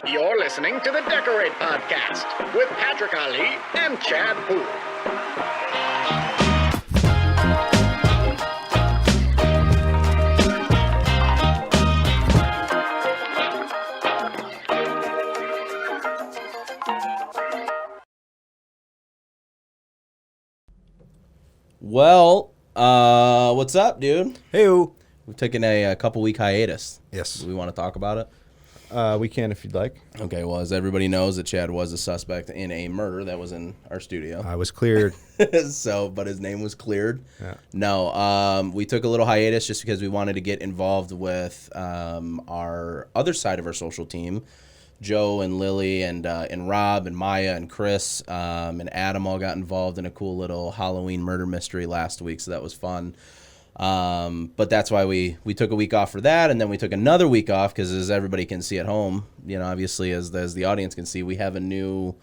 You're listening to the Decor8 podcast with Patrick Ali and Chad Poole. Well, what's up, dude? Hey-o. We've taken a couple-week hiatus. Yes. Do we want to talk about it? We can if you'd like. Okay, well, as everybody knows, that Chad was a suspect in a murder that was in our studio. I was cleared. But his name was cleared. Yeah. No, we took a little hiatus just because we wanted to get involved with our other side of our social team. Joe and Lily and Rob and Maya and Chris and Adam all got involved in a cool little Halloween murder mystery last week, so that was fun. But that's why we took a week off for that, and then we took another week off because, as everybody can see at home, you know, obviously as the audience can see, we have a new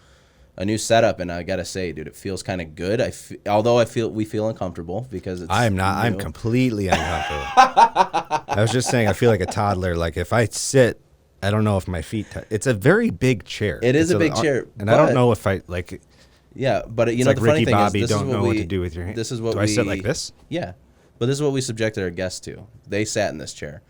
setup, and I gotta say, dude, it feels kind of good. We feel uncomfortable because it's I'm not. new. I'm completely uncomfortable. I was just saying, I feel like a toddler. Like if I sit, I don't know if my feet it's a very big chair. It is a big chair. And I don't know if I like it. Yeah, but you know, like the funny Ricky thing Bobby is, this don't is know what to do with your hand. This is what I sit like this? Yeah, but this is what we subjected our guests to. They sat in this chair.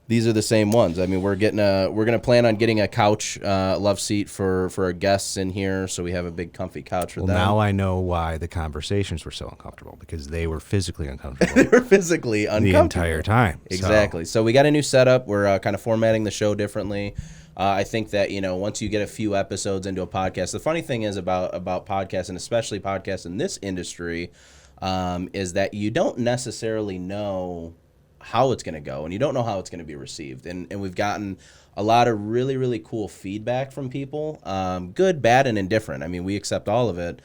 These are the same ones. I mean, we're gonna plan on getting a couch love seat for our guests in here, so we have a big comfy couch for them. Now I know why the conversations were so uncomfortable, because they were physically uncomfortable. They were physically uncomfortable the entire time. Exactly. So we got a new setup. We're kind of formatting the show differently. I think that, you know, once you get a few episodes into a podcast, the funny thing is about podcasts, and especially podcasts in this industry, is that you don't necessarily know how it's going to go, and you don't know how it's going to be received. And we've gotten a lot of really, really cool feedback from people, good, bad, and indifferent. I mean, we accept all of it,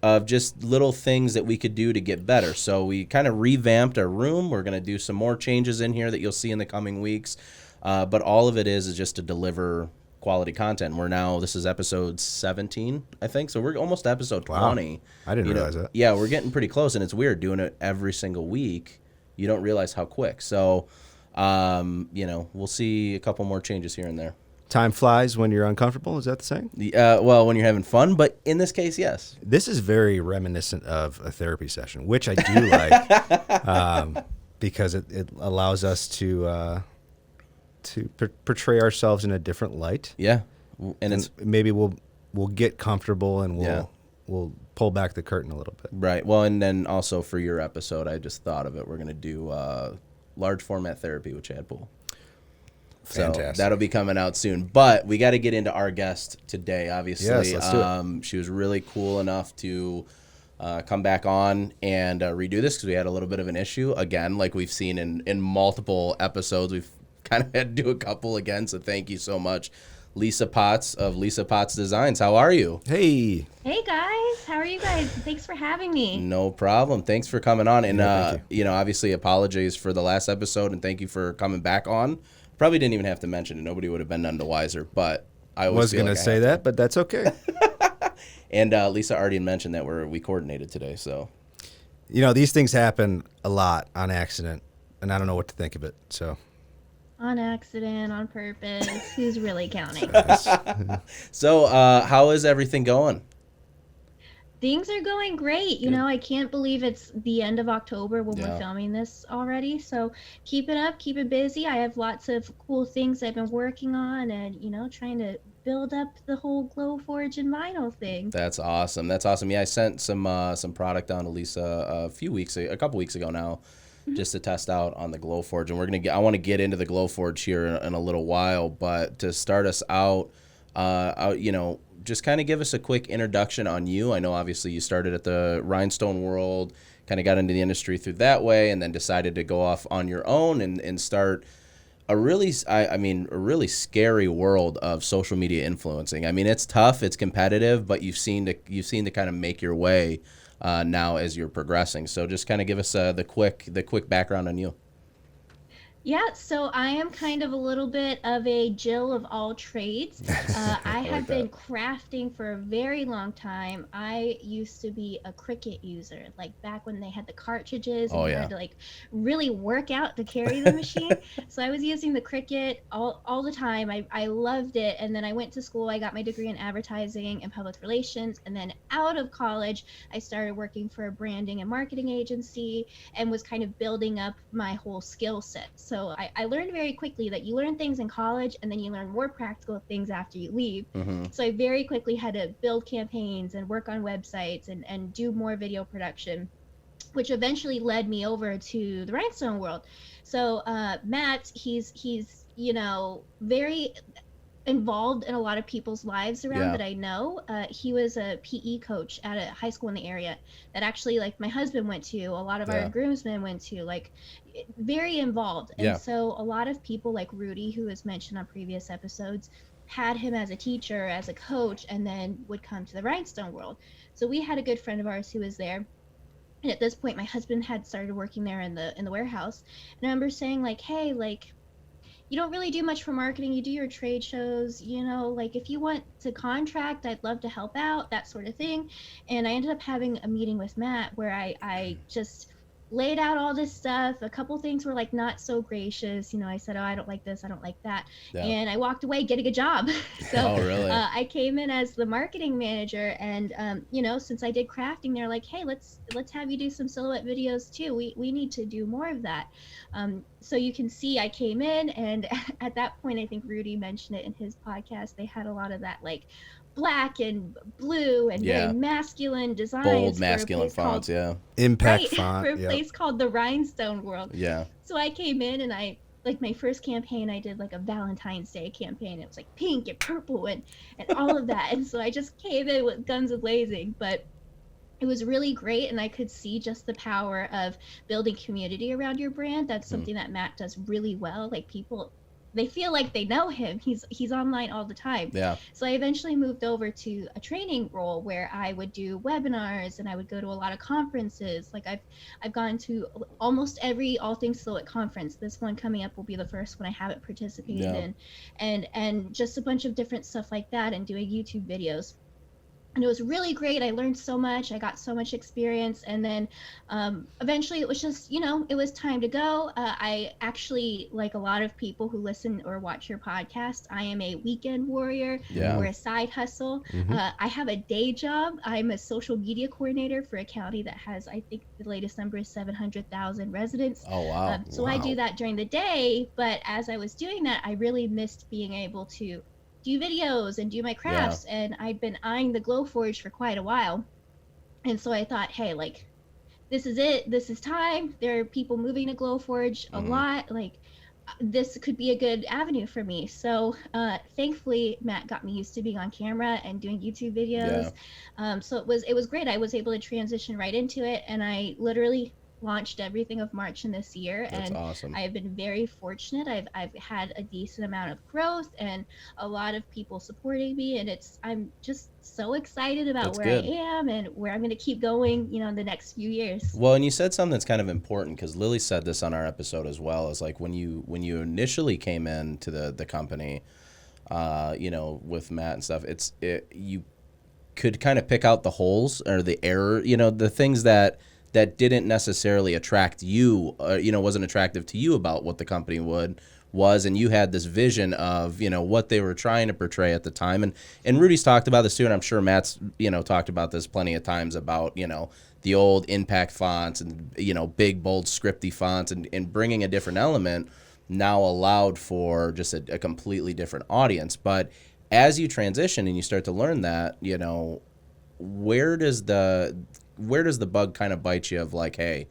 of just little things that we could do to get better. So we kind of revamped our room. We're going to do some more changes in here that you'll see in the coming weeks. But all of it is just to deliver quality content. This is episode 17, I think. So we're almost to episode 20. I didn't realize that. Yeah, we're getting pretty close, and it's weird doing it every single week. You don't realize how quick. So, you know, we'll see a couple more changes here and there. Time flies when you're uncomfortable. Is that the saying? Well, when you're having fun, but in this case, yes. This is very reminiscent of a therapy session, which I do like, because it allows us to portray ourselves in a different light. Yeah, and maybe we'll get comfortable, and we'll pull back the curtain a little bit. Right. Well, and then also for your episode, I just thought of it. We're gonna do large format therapy with Chad Poole. Fantastic. So that'll be coming out soon. But we got to get into our guest today. Obviously, yes, let's do it. She was really cool enough to come back on and redo this because we had a little bit of an issue again, like we've seen in multiple episodes. We've kind of had to do a couple again, so thank you so much, Lisa Potts of Lisa Potts Designs. How are you? Hey guys, how are you guys? Thanks for having me. No problem. Thanks for coming on, and you know, obviously apologies for the last episode, and thank you for coming back on. Probably didn't even have to mention it. Nobody would have been none the wiser, but I was going to say that, but that's okay. And Lisa already mentioned that we coordinated today, so. You know, these things happen a lot on accident, and I don't know what to think of it, so. On accident, on purpose, who's really counting? So, how is everything going? Things are going great. You know, I can't believe it's the end of October when we're filming this already. So keep it up, keep it busy. I have lots of cool things I've been working on, and, you know, trying to build up the whole Glowforge and vinyl thing. That's awesome. That's awesome. Yeah, I sent some product down to Lisa a couple weeks ago now, just to test out on the Glowforge, and I want to get into the Glowforge here in a little while. But to start us out, you know, just kind of give us a quick introduction on you. I know obviously you started at the Rhinestone world, kind of got into the industry through that way, and then decided to go off on your own and start a really scary world of social media influencing. I mean, it's tough, it's competitive, but you've seen to kind of make your way now as you're progressing. So just kind of give us the quick background on you. Yeah, so I am kind of a little bit of a Jill of all trades. I I like have been that. crafting for a very long time. I used to be a Cricut user, like back when they had the cartridges and Oh you yeah. had to like really work out to carry the machine. So I was using the Cricut all the time. I loved it. And then I went to school. I got my degree in advertising and public relations. And then out of college, I started working for a branding and marketing agency and was kind of building up my whole skill set. So I learned very quickly that you learn things in college and then you learn more practical things after you leave. Hmm. So I very quickly had to build campaigns and work on websites and do more video production, which eventually led me over to the rhinestone world. So Matt, he's very involved in a lot of people's lives around Yeah. that I know. He was a PE coach at a high school in the area that actually, like, my husband went to, a lot of our Yeah. groomsmen went to, like, very involved. And Yeah. so a lot of people like Rudy, who was mentioned on previous episodes, had him as a teacher, as a coach, and then would come to the rhinestone world. So we had a good friend of ours who was there. And at this point, my husband had started working there in the warehouse. And I remember saying, like, hey, like, you don't really do much for marketing. You do your trade shows, like if you want to contract, I'd love to help out, that sort of thing. And I ended up having a meeting with Matt where I just laid out all this stuff. A couple things were like not so gracious. I said, oh, I don't like this, I don't like that. Yeah. And I walked away getting a job. So Oh really? I came in as the marketing manager. And, since I did crafting, they're like, hey, let's have you do some silhouette videos too. We need to do more of that. So you can see I came in, and at that point, I think Rudy mentioned it in his podcast. They had a lot of that like black and blue and very Yeah. masculine Bold designs for a masculine place called fonts. Yeah. Impact right for font. a Yep. place called the Rhinestone World. Yeah. So I came in and I like my first campaign. I did like a Valentine's Day campaign. It was like pink and purple and all of that. And so I just came in with guns a blazing, but it was really great, and I could see just the power of building community around your brand. That's Mm. something that Matt does really well. Like, people, they feel like they know him. He's online all the time. Yeah. So I eventually moved over to a training role where I would do webinars and I would go to a lot of conferences. Like, I've gone to almost every all things silhouette conference. This one coming up will be the first one I haven't participated Yeah. in, and just a bunch of different stuff like that, and doing YouTube videos. And it was really great. I learned so much. I got so much experience. And then eventually it was just, it was time to go. I actually, like a lot of people who listen or watch your podcast, I am a weekend warrior Yeah. or a side hustle. Mhm. I have a day job. I'm a social media coordinator for a county that has, I think the latest number is 700,000 residents. Oh wow. So I do that during the day. But as I was doing that, I really missed being able to do videos and do my crafts. And I'd been eyeing the Glowforge for quite a while. And so I thought, hey, like, this is it. This is time. There are people moving to Glowforge a Mhm. lot. Like, this could be a good avenue for me. So thankfully, Matt got me used to being on camera and doing YouTube videos. So it was great. I was able to transition right into it, and I literally launched everything of March in this year. That's And awesome. I have been very fortunate. I've had a decent amount of growth and a lot of people supporting me, and I'm just so excited about That's where good. I am and where I'm going to keep going, in the next few years. Well, and you said something that's kind of important because Lily said this on our episode as well. Is like when you initially came into the company, with Matt and stuff. You could kind of pick out the holes or the error, the things that didn't necessarily attract you, wasn't attractive to you about what the company was, and you had this vision of what they were trying to portray at the time, and Rudy's talked about this too, and I'm sure Matt's talked about this plenty of times about the old impact fonts and big bold scripty fonts, and bringing a different element now allowed for just a completely different audience. But as you transition and you start to learn that, where does the bug kind of bite you of like, hey,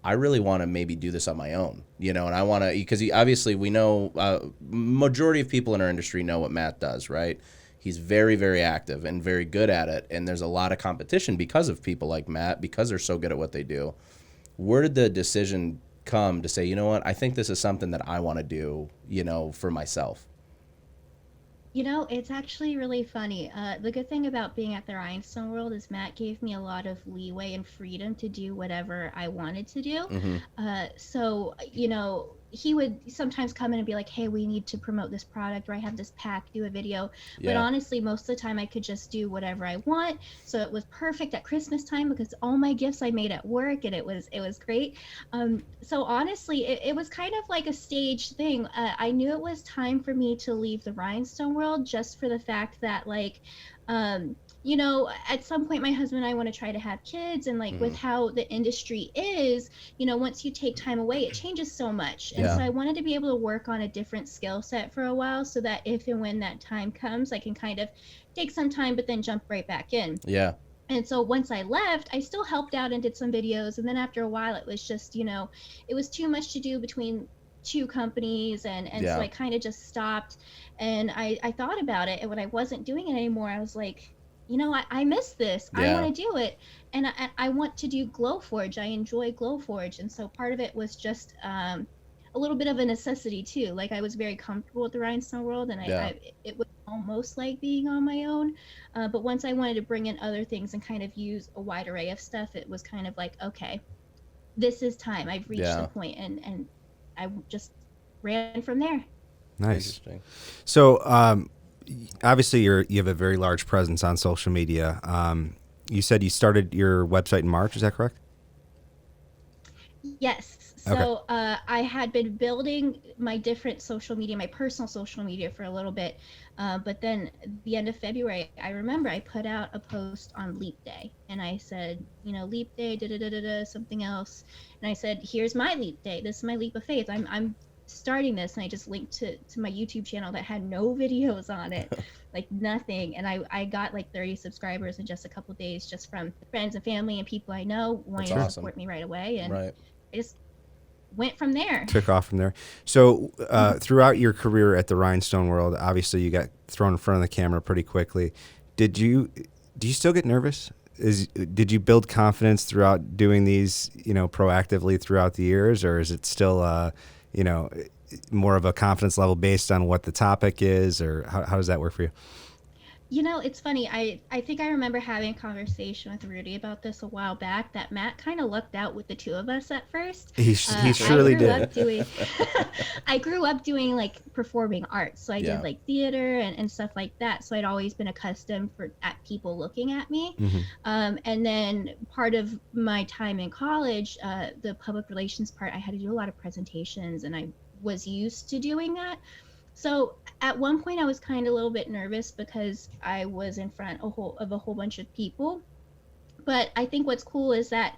I really want to maybe do this on my own, and I want to, because obviously we know majority of people in our industry know what Matt does, right? He's very, very active and very good at it, and there's a lot of competition because of people like Matt, because they're so good at what they do. Where did the decision come to say, you know what, I think this is something that I want to do, for myself? It's actually really funny. The good thing about being at the Rhinestone World is Matt gave me a lot of leeway and freedom to do whatever I wanted to do. Mm-hmm. So, he would sometimes come in and be like, hey, we need to promote this product, or I have this pack, do a video. But honestly, most of the time I could just do whatever I want. So it was perfect at Christmas time because all my gifts I made at work, and it was great. So honestly, it was kind of like a stage thing. I knew it was time for me to leave the rhinestone world, just for the fact that, like, you know, at some point my husband and I want to try to have kids, and like with how the industry is, you know, once you take time away, it changes so much. And so I wanted to be able to work on a different skill set for a while, so that if and when that time comes, I can kind of take some time but then jump right back in. Yeah. And so once I left, I still helped out and did some videos, and then after a while it was just, you know, it was too much to do between two companies, and so I kind of just stopped. And I thought about it, and when I wasn't doing it anymore, I was like, you know, I miss this. I want to do it. And I want to do Glowforge. I enjoy Glowforge. And so part of it was just a little bit of a necessity too. Like, I was very comfortable with the rhinestone world, and it was almost like being on my own. But once I wanted to bring in other things and kind of use a wide array of stuff, it was kind of like, okay, this is time. I've reached the point, and I just ran from there. Nice. So, obviously you have a very large presence on social media. You said you started your website in March. Is that correct? Yes. So I had been building my different social media, my personal social media, for a little bit. But then the end of February, I remember I put out a post on Leap Day, and I said, you know, Leap Day, something else. And I said, here's my Leap Day. This is my leap of faith. I'm starting this. And I just linked to my YouTube channel that had no videos on it, like nothing. And I got like 30 subscribers in just a couple of days, just from friends and family and people I know wanting to support me right away. And I just went from there. Took off from there. So throughout your career at the Rhinestone World, obviously you got thrown in front of the camera pretty quickly. Do you still get nervous? Did you build confidence throughout doing these, you know, proactively throughout the years, or is it still you know, more of a confidence level based on what the topic is, or how does that work for you? You know, it's funny. I think I remember having a conversation with Rudy about this a while back, that Matt kind of lucked out with the two of us at first. He surely did. I grew up doing like performing arts. So I did like theater and stuff like that. So I'd always been accustomed at people looking at me. And then part of my time in college, the public relations part, I had to do a lot of presentations, and I was used to doing that. So at one point I was kind of a little bit nervous because I was in front of a whole bunch of people. But I think what's cool is that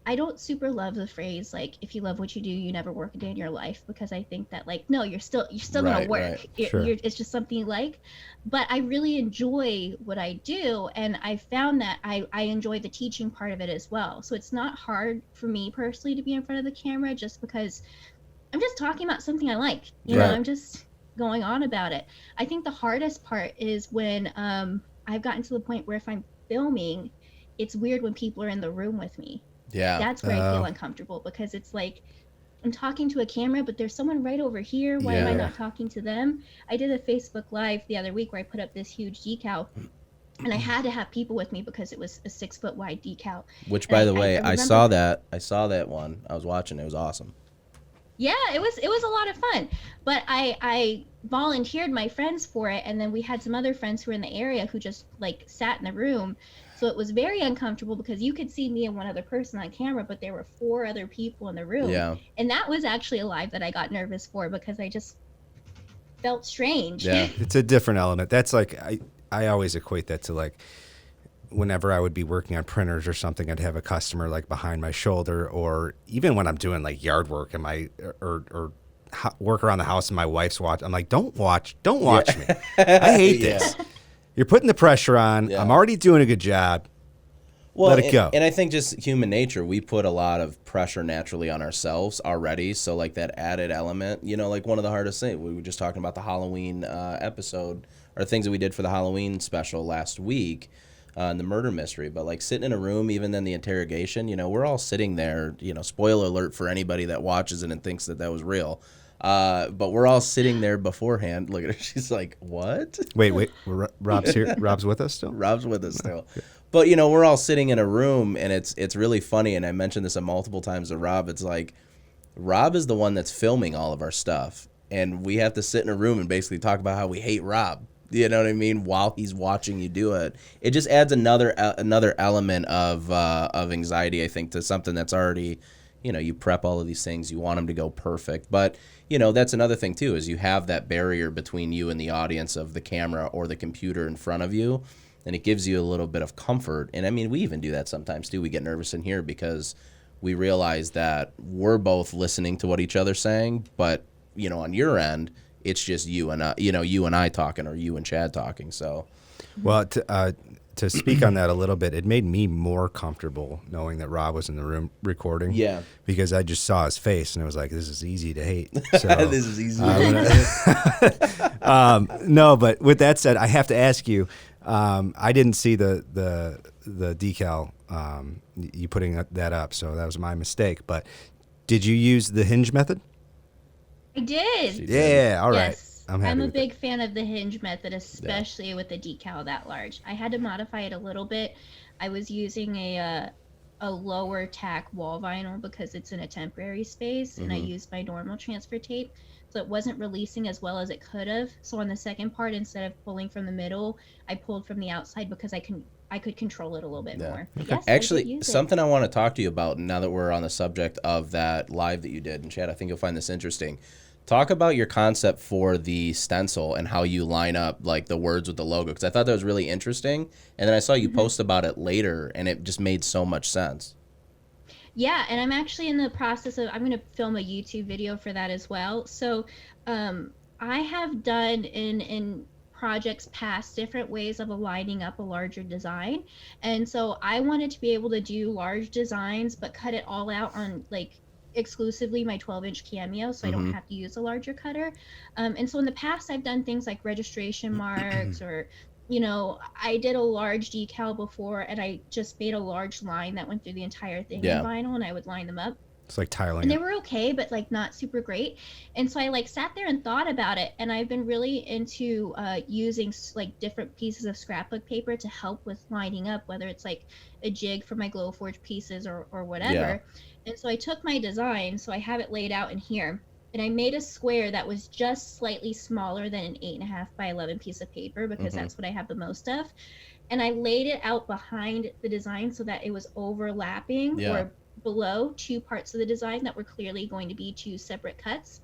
I don't super love the phrase, like, if you love what you do, you never work a day in your life, because I think that, like, no, you're still going to work. It's just something you like. But I really enjoy what I do, and I found that I enjoy the teaching part of it as well. So it's not hard for me personally to be in front of the camera, just because I'm just talking about something I like. You know, I'm just going on about it. I think the hardest part is when I've gotten to the point where if I'm filming, it's weird when people are in the room with me. That's where I feel uncomfortable, because it's like I'm talking to a camera, but there's someone right over here. Why am I not talking to them? I did a Facebook Live the other week where I put up this huge decal, and I had to have people with me because it was a 6 foot wide decal. Which, by the way, I saw that one. I was watching. It was awesome. Yeah, it was a lot of fun, but I volunteered my friends for it, and then we had some other friends who were in the area who just like sat in the room. So it was very uncomfortable because you could see me and one other person on camera, but there were 4 other people in the room. Yeah. And that was actually a live that I got nervous for because I just felt strange. Yeah, it's a different element. That's like I always equate that to like whenever I would be working on printers or something, I'd have a customer like behind my shoulder, or even when I'm doing like yard work and or work around the house and my wife's watching. I'm like, don't watch me. I hate this. You're putting the pressure on. I'm already doing a good job. Well, let it go. And I think just human nature, we put a lot of pressure naturally on ourselves already. So like that added element, you know, like one of the hardest things, we were just talking about the Halloween episode, or things that we did for the Halloween special last week. The murder mystery, but like sitting in a room, even then the interrogation, you know, we're all sitting there, you know, spoiler alert for anybody that watches it and thinks that was real. But we're all sitting there beforehand. Look at her. She's like, what? Wait. Rob's here. Rob's with us still? Rob's with us still. But, you know, we're all sitting in a room, and it's really funny. And I mentioned this multiple times to Rob. It's like, Rob is the one that's filming all of our stuff, and we have to sit in a room and basically talk about how we hate Rob. You know what I mean? While he's watching you do it, it just adds another element of anxiety, I think, to something that's already, you prep all of these things, you want them to go perfect, but that's another thing too, is you have that barrier between you and the audience of the camera or the computer in front of you, and it gives you a little bit of comfort. And I mean, we even do that sometimes too. We get nervous in here because we realize that we're both listening to what each other's saying, but on your end, it's just you and I talking, or you and Chad talking. So, well, to speak on that a little bit, it made me more comfortable knowing that Rob was in the room recording. Yeah, because I just saw his face and it was like, this is easy to hate. So, this is easy. No, but with that said, I have to ask you. I didn't see the decal, you putting that up, so that was my mistake. But did you use the hinge method? I did. Yeah, all right. Yes. I'm a with big fan of the hinge method, especially with a decal that large. I had to modify it a little bit. I was using a lower tack wall vinyl because it's in a temporary space, and I used my normal transfer tape, so it wasn't releasing as well as it could have. So on the second part, instead of pulling from the middle, I pulled from the outside because I could control it a little bit more. But yes, actually, something I want to talk to you about now that we're on the subject of that live that you did, and Chad, I think you'll find this interesting. Talk about your concept for the stencil and how you line up like the words with the logo, because I thought that was really interesting. And then I saw you post about it later, and it just made so much sense. Yeah, and I'm actually in the process of, I'm going to film a YouTube video for that as well. So I have done in projects past different ways of aligning up a larger design. And so I wanted to be able to do large designs, but cut it all out on exclusively my 12-inch Cameo, so I don't have to use a larger cutter. And so in the past, I've done things like registration marks, or I did a large decal before, and I just made a large line that went through the entire thing in vinyl, and I would line them up. It's like tiling. And they were okay, but not super great. And so I sat there and thought about it, and I've been really into using different pieces of scrapbook paper to help with lining up, whether it's a jig for my Glowforge pieces or whatever. Yeah. And so I took my design, so I have it laid out in here, and I made a square that was just slightly smaller than an 8.5 by 11 piece of paper, because that's what I have the most of. And I laid it out behind the design so that it was overlapping or below two parts of the design that were clearly going to be two separate cuts.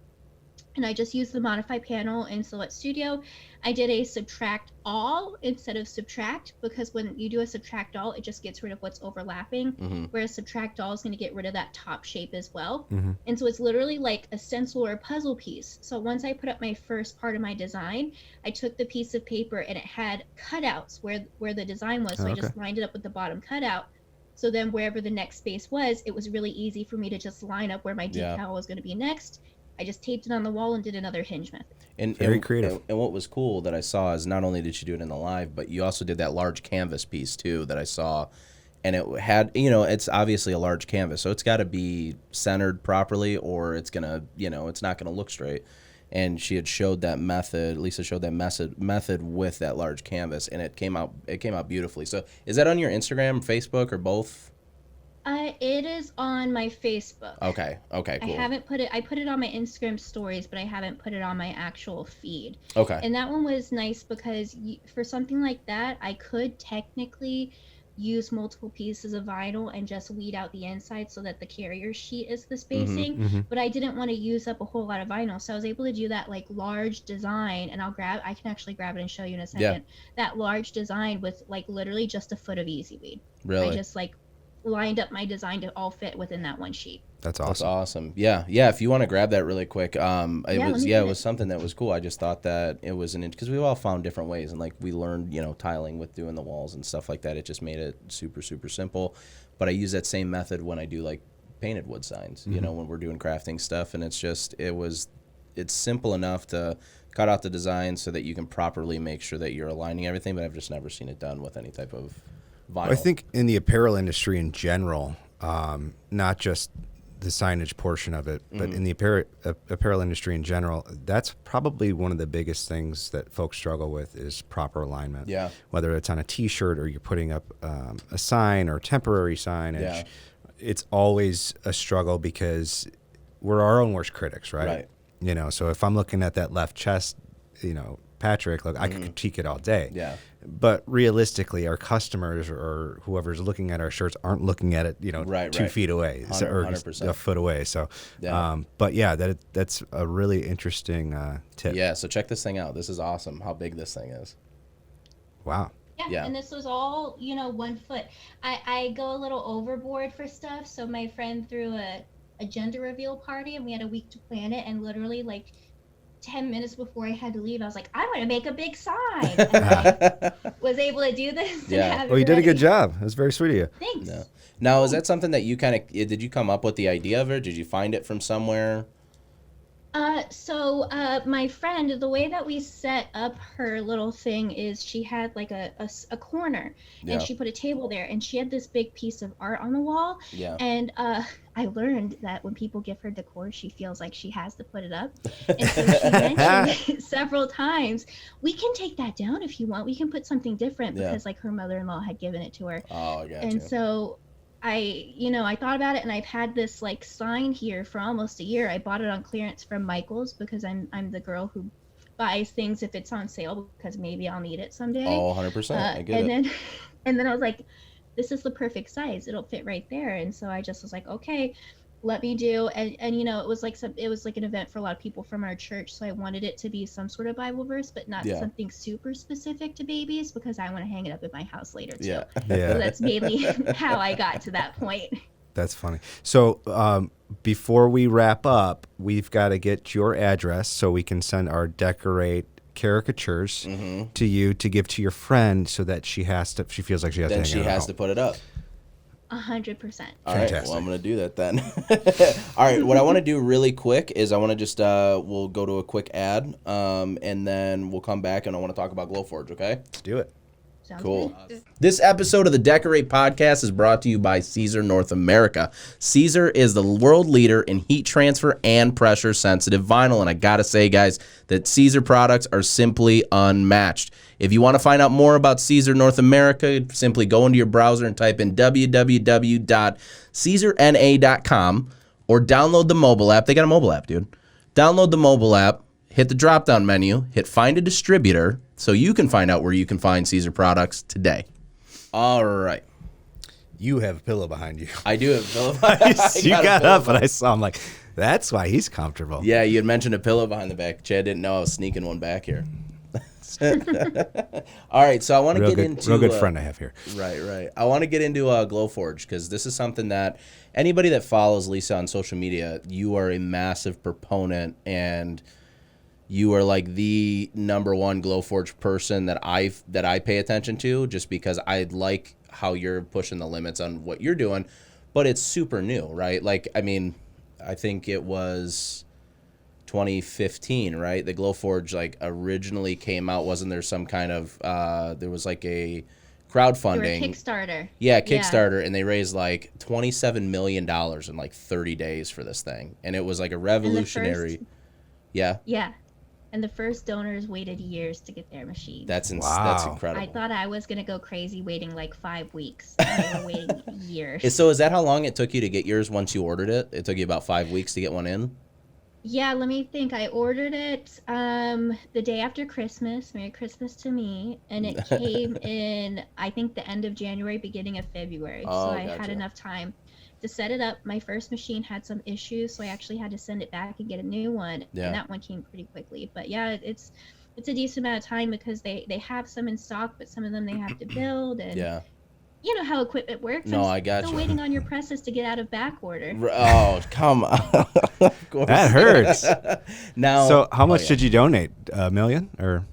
And I just used the modify panel in Silhouette Studio. I did a subtract all instead of subtract, because when you do a subtract all, it just gets rid of what's overlapping, whereas subtract all is going to get rid of that top shape as well. And so it's literally like a stencil or a puzzle piece. So once I put up my first part of my design, I took the piece of paper and it had cutouts where the design was, so I just lined it up with the bottom cutout. So then wherever the next space was, it was really easy for me to just line up where my decal was going to be next. I just taped it on the wall and did another hinge method. And very creative. And what was cool that I saw is not only did you do it in the live, but you also did that large canvas piece too that I saw. And it had, it's obviously a large canvas, so it's got to be centered properly, or it's going to, it's not going to look straight. And she had showed that method, Lisa showed that method with that large canvas, and it came out beautifully. So is that on your Instagram, Facebook, or both? It is on my Facebook. Okay, cool. I put it on my Instagram stories, but I haven't put it on my actual feed. Okay. And that one was nice because for something like that, I could technically use multiple pieces of vinyl and just weed out the inside so that the carrier sheet is the spacing, but I didn't want to use up a whole lot of vinyl, so I was able to do that large design, and I can actually grab it and show you in a second. That large design with literally just a foot of easy weed. Really? I just lined up my design to all fit within that one sheet. That's awesome. That's awesome. Yeah. If you want to grab that really quick, it was something that was cool. I just thought that it was because we all found different ways, and we learned, tiling with doing the walls and stuff like that. It just made it super, super simple. But I use that same method when I do painted wood signs, when we're doing crafting stuff, and it's simple enough to cut out the design so that you can properly make sure that you're aligning everything. But I've just never seen it done with any type of vinyl. I think in the apparel industry in general, not just the signage portion of it, but in the apparel industry in general, that's probably one of the biggest things that folks struggle with is proper alignment. Yeah. Whether it's on a T-shirt or you're putting up a sign or temporary signage, it's always a struggle because we're our own worst critics, right? Right. You know, so if I'm looking at that left chest, you know, Patrick, look, I could critique it all day. Yeah. But realistically, our customers or whoever's looking at our shirts aren't looking at it, you know, Right, 2 right. feet away or 100%. a foot away. So, Yeah. but yeah, that's a really interesting tip. Yeah, so check this thing out. This is awesome how big this thing is. Wow. Yeah. And this was all, 1 foot. I go a little overboard for stuff. So my friend threw a gender reveal party and we had a week to plan it. And literally like 10 minutes before I had to leave, I was like, I want to make a big sign. And I was able to do this. Yeah. And have Well, it you did a ready. good job. It was very sweet of you. Thanks. No. Now, is that something that you did you come up with the idea of it? Did you find it from somewhere? So my friend, the way that we set up her little thing is she had like a corner Yeah. and she put a table there and she had this big piece of art on the wall. Yeah. And I learned that when people give her decor, she feels like she has to put it up. And so she mentioned several times, we can take that down if you want. We can put something different Yeah. because like her mother-in-law had given it to her. Oh, I got And you. so I thought about it and I've had this like sign here for almost a year. I bought it on clearance from Michael's because I'm the girl who buys things if it's on sale because maybe I'll need it someday. Oh, 100%. I get it. And then I was like, this is the perfect size. It'll fit right there. And so I just was like, okay, let me do. And it was like an event for a lot of people from our church. So I wanted it to be some sort of Bible verse, but not Yeah. something super specific to babies because I want to hang it up in my house later too. Yeah. So Yeah. that's mainly how I got to that point. That's funny. So before we wrap up, we've got to get your address so we can send our Decor8 caricatures to you to give to your friend so that she feels like she has Then to she hang it has out. to put it up. 100%. All right, Fantastic. well, I'm going to do that then. All right, what I want to do really quick is I want to just, we'll go to a quick ad, and then we'll come back and I want to talk about Glowforge, okay? Let's do it. Sounds Cool. good. This episode of the Decor8 podcast is brought to you by Caesar North America. Caesar is the world leader in heat transfer and pressure sensitive vinyl. And I got to say, guys, that Caesar products are simply unmatched. If you want to find out more about Caesar North America, simply go into your browser and type in www.caesarna.com or download the mobile app. They got a mobile app, dude. Download the mobile app. Hit the drop-down menu, hit Find a Distributor, so you can find out where you can find Caesar products today. All right. You have a pillow behind you. I do have a pillow. You got up and I saw him like, that's why he's comfortable. Yeah, you had mentioned a pillow behind the back. Chad didn't know I was sneaking one back here. All right, so I want to get into... Real good friend I have here. Right. I want to get into Glowforge because this is something that anybody that follows Lisa on social media, you are a massive proponent and... You are like the number one Glowforge person that I pay attention to just because I like how you're pushing the limits on what you're doing, but it's super new, right? Like, I mean, I think it was 2015, right? The Glowforge like originally came out. Wasn't there some kind of, there was like a crowdfunding. Or a Kickstarter. Yeah, Kickstarter, and they raised like $27 million in like 30 days for this thing. And it was like a revolutionary. Yeah. Yeah. And the first donors waited years to get their machine. That's Wow. incredible. I thought I was going to go crazy waiting like 5 weeks. And they were waiting years. So is that how long it took you to get yours once you ordered it? It took you about 5 weeks to get one in? Yeah, let me think. I ordered it the day after Christmas. Merry Christmas to me. And it came in, I think, the end of January, beginning of February. Oh, so I gotcha. had enough time to set it up. My first machine had some issues, so I actually had to send it back and get a new one. Yeah. And that one came pretty quickly. But yeah, it's a decent amount of time because they have some in stock, but some of them they have to build. And Yeah. you know how equipment works. No, I'm I got still you. waiting on your presses to get out of back order. Oh, come on. Of course. That hurts. Now, So how much yeah. did you donate? $1 million or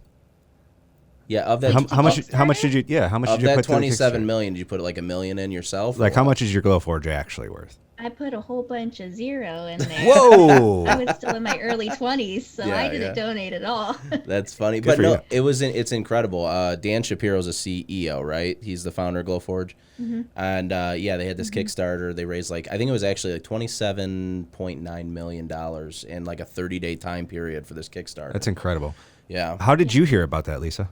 Yeah, of that, how much did you? Yeah, how much of did you that put? 27 Kickstarter? million, did you put like $1 million in yourself? Like or how what? much is your Glowforge actually worth? I put a whole bunch of zero in there. Whoa! I was still in my early 20s, so Yeah, I didn't yeah. donate at all. That's funny, Good but for no, you. it's incredible. Dan Shapiro's a CEO, right? He's the founder of Glowforge, and yeah, they had this Kickstarter. They raised like I think it was actually like $27.9 million in like a 30-day time period for this Kickstarter. That's incredible. Yeah, How did you hear about that, Lisa?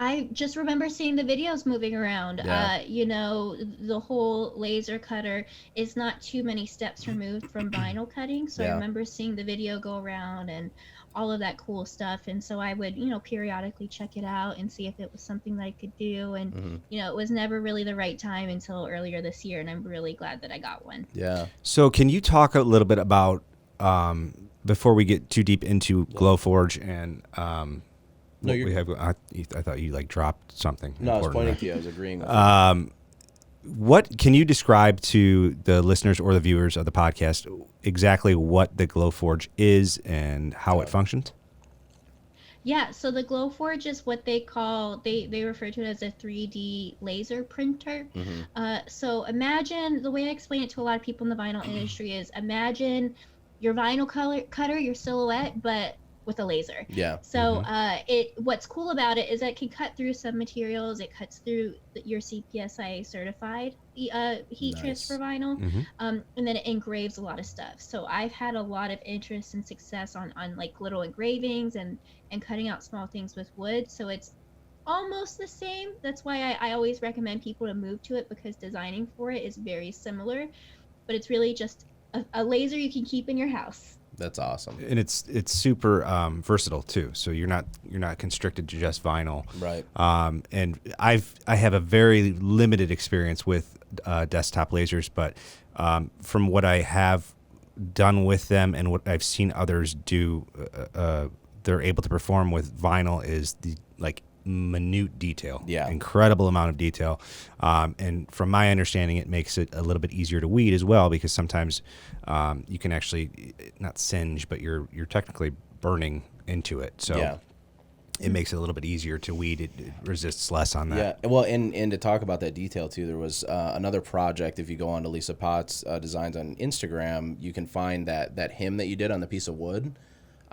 I just remember seeing the videos moving around. Yeah. The whole laser cutter is not too many steps removed from vinyl cutting. So I Yeah. remember seeing the video go around and all of that cool stuff. And so I would, periodically check it out and see if it was something that I could do. And, Mm-hmm. it was never really the right time until earlier this year. And I'm really glad that I got one. Yeah. So can you talk a little bit about, before we get too deep into Glowforge and what we have? I thought you like dropped something. No, I was important pointing there. to you. I was agreeing with you. What can you describe to the listeners or the viewers of the podcast exactly what the Glowforge is and how it functions? Yeah, so the Glowforge is what they refer to it as a 3D laser printer. So imagine, the way I explain it to a lot of people in the vinyl industry is, imagine your vinyl cutter, your silhouette, but with a laser. Yeah. So what's cool about it is that it can cut through some materials. It cuts through your CPSI certified heat transfer vinyl, and then it engraves a lot of stuff. So I've had a lot of interest and success on like little engravings and cutting out small things with wood. So it's almost the same. That's why I always recommend people to move to it, because designing for it is very similar, but it's really just a laser you can keep in your house. That's awesome. And it's super versatile too. So you're not constricted to just vinyl. Right. And I have a very limited experience with desktop lasers, but from what I have done with them and what I've seen others do, they're able to perform with vinyl is the minute detail. Yeah. Incredible amount of detail. And from my understanding, it makes it a little bit easier to weed as well, because sometimes you can actually not singe, but you're technically burning into it. So Yeah. it makes it a little bit easier to weed. It resists less on that. Yeah, well, and to talk about that detail too, there was another project. If you go on to Lisa Potts Designs on Instagram, you can find that hymn that you did on the piece of wood.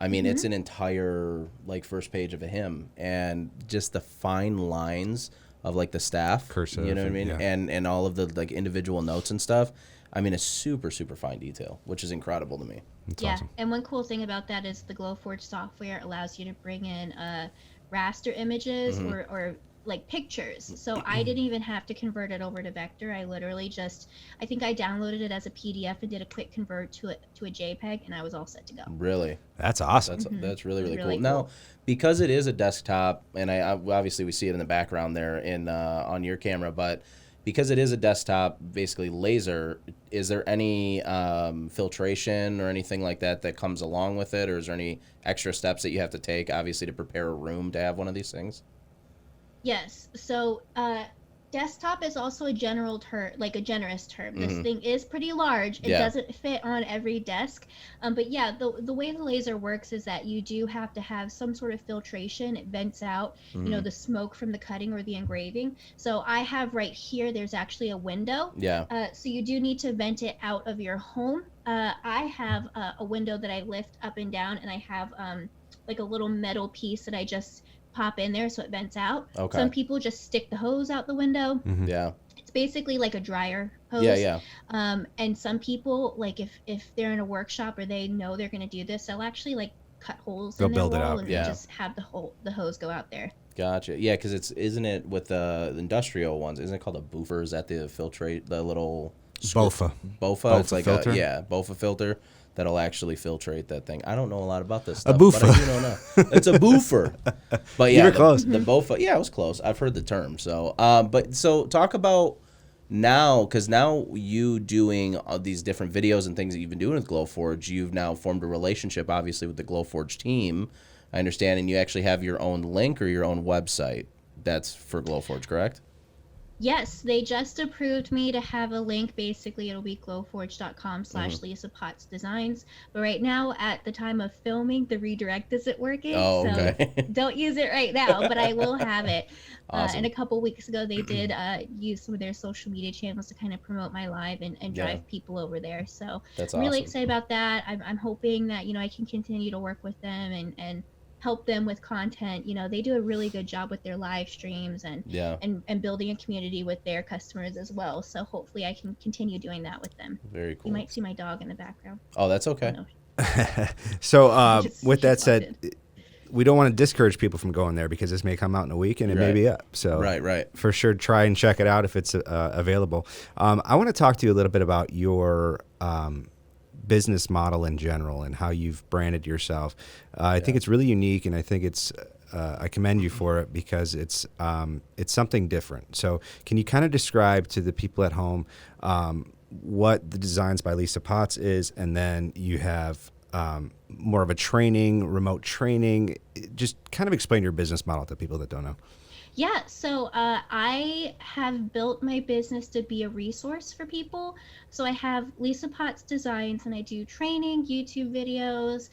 I mean, it's an entire first page of a hymn, and just the fine lines of the staff, Cursive, you know what I mean, yeah. and all of the individual notes and stuff. I mean, it's super super fine detail, which is incredible to me. That's Yeah, awesome. and one cool thing about that is the Glowforge software allows you to bring in raster images or pictures. So I didn't even have to convert it over to vector. I literally I think I downloaded it as a PDF and did a quick convert to a JPEG, and I was all set to go. Really. That's awesome. That's really really, Really cool. Now, cool. because it is a desktop, and I obviously we see it in the background there on your camera, but because it is a desktop, basically laser, is there any filtration or anything like that comes along with it, or is there any extra steps that you have to take, obviously, to prepare a room to have one of these things? Yes. So desktop is also a general term, like a generous term. This thing is pretty large. It doesn't fit on every desk. But yeah, the way the laser works is that you do have to have some sort of filtration. It vents out, the smoke from the cutting or the engraving. So I have right here, there's actually a window. Yeah. So you do need to vent it out of your home. I have a window that I lift up and down, and I have a little metal piece that I just pop in there so it vents out. Okay. Some people just stick the hose out the window. Yeah. It's basically like a dryer hose. Yeah. And some people, if they're in a workshop or they know they're going to do this, they'll actually cut holes They'll in their build it wall out. and Yeah. just have the hose go out there. Gotcha. Yeah, because isn't it with the industrial ones? Isn't it called a boofer? Is that the filtrate, the little BOFA. BOFA? It's BOFA like filter? a BOFA filter that'll actually filtrate that thing. I don't know a lot about this stuff. boofer. But I do know. It's a boofer. But yeah, You were close. The BOFA. Yeah, it was close. I've heard the term. So, so talk about now, because now you doing these different videos and things that you've been doing with Glowforge, you've now formed a relationship, obviously, with the Glowforge team. I understand, and you actually have your own link or your own website that's for Glowforge, correct? Yes, they just approved me to have a link. Basically, it'll be glowforge.com/Lisa Potts Designs. But right now, at the time of filming, the redirect isn't working. Oh, okay. So don't use it right now, but I will have it. Awesome. And a couple weeks ago, they did use some of their social media channels to kind of promote my live and drive people over there. So That's I'm really awesome. excited about that. I'm hoping that, I can continue to work with them and help them with content. They do a really good job with their live streams and building a community with their customers as well. So hopefully I can continue doing that with them. Very cool. You might see my dog in the background. Oh, that's okay. Oh, no. So with that Just said, we don't want to discourage people from going there because this may come out in a week and it may be up. So right. For sure, try and check it out if it's available. I want to talk to you a little bit about your business model in general and how you've branded yourself. I think it's really unique, and I think it's I commend you for it because it's something different. So can you kind of describe to the people at home what the Designs by Lisa Potts is, and then you have more of a remote training. Just kind of explain your business model to people that don't know. Yeah, so I have built my business to be a resource for people. So I have Lisa Potts Designs, and I do training, YouTube videos,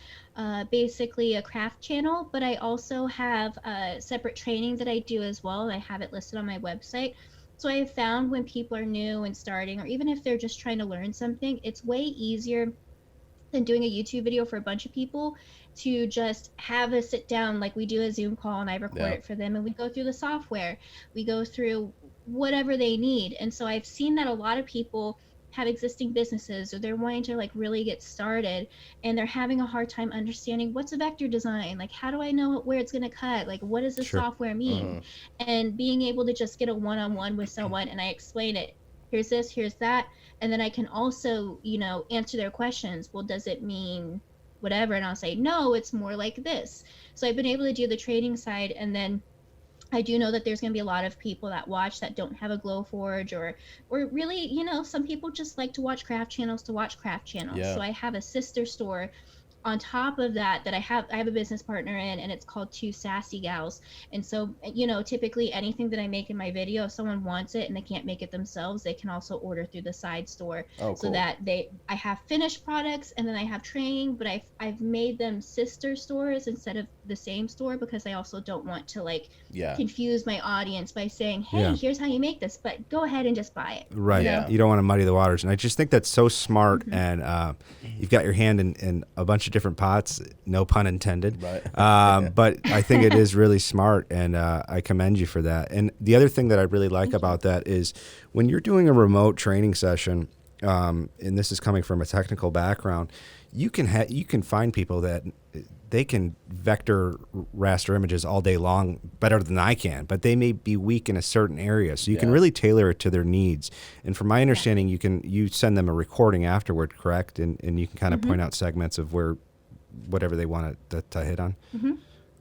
basically a craft channel, but I also have separate training that I do as well. I have it listed on my website. So I have found when people are new and starting, or even if they're just trying to learn something, it's way easier than doing a YouTube video for a bunch of people to just have a sit down, like we do a Zoom call and I record it for them, and we go through the software, we go through whatever they need. And so I've seen that a lot of people have existing businesses, or they're wanting to like really get started, and they're having a hard time understanding what's a vector design, like how do I know where it's going to cut, like what does the software mean. And being able to just get a one-on-one with someone and I explain it, here's this, here's that, and then I can also, answer their questions. Well, does it mean whatever? And I'll say, no, it's more like this. So I've been able to do the training side. And then I do know that there's going to be a lot of people that watch that don't have a Glowforge, or really, some people just like to watch craft channels to watch craft channels. So I have a sister store on top of that I have a business partner in, and it's called Two Sassy Gals. And so, typically anything that I make in my video, if someone wants it and they can't make it themselves, they can also order through the side store. Cool. So that I have finished products, and then I have training, but I've made them sister stores instead of the same store, because I also don't want to confuse my audience by saying, hey, here's how you make this, but go ahead and just buy it. Right. You don't want to muddy the waters. And I just think that's so smart. And you've got your hand in a bunch of different pots, no pun intended. Right. But I think it is really smart, and I commend you for that. And the other thing that I really like about that is when you're doing a remote training session, and this is coming from a technical background, you can find people that they can vector raster images all day long better than I can, but they may be weak in a certain area. So you can really tailor it to their needs. And from my understanding, you send them a recording afterward, correct? And you can kind of point out segments of whatever they want to hit on.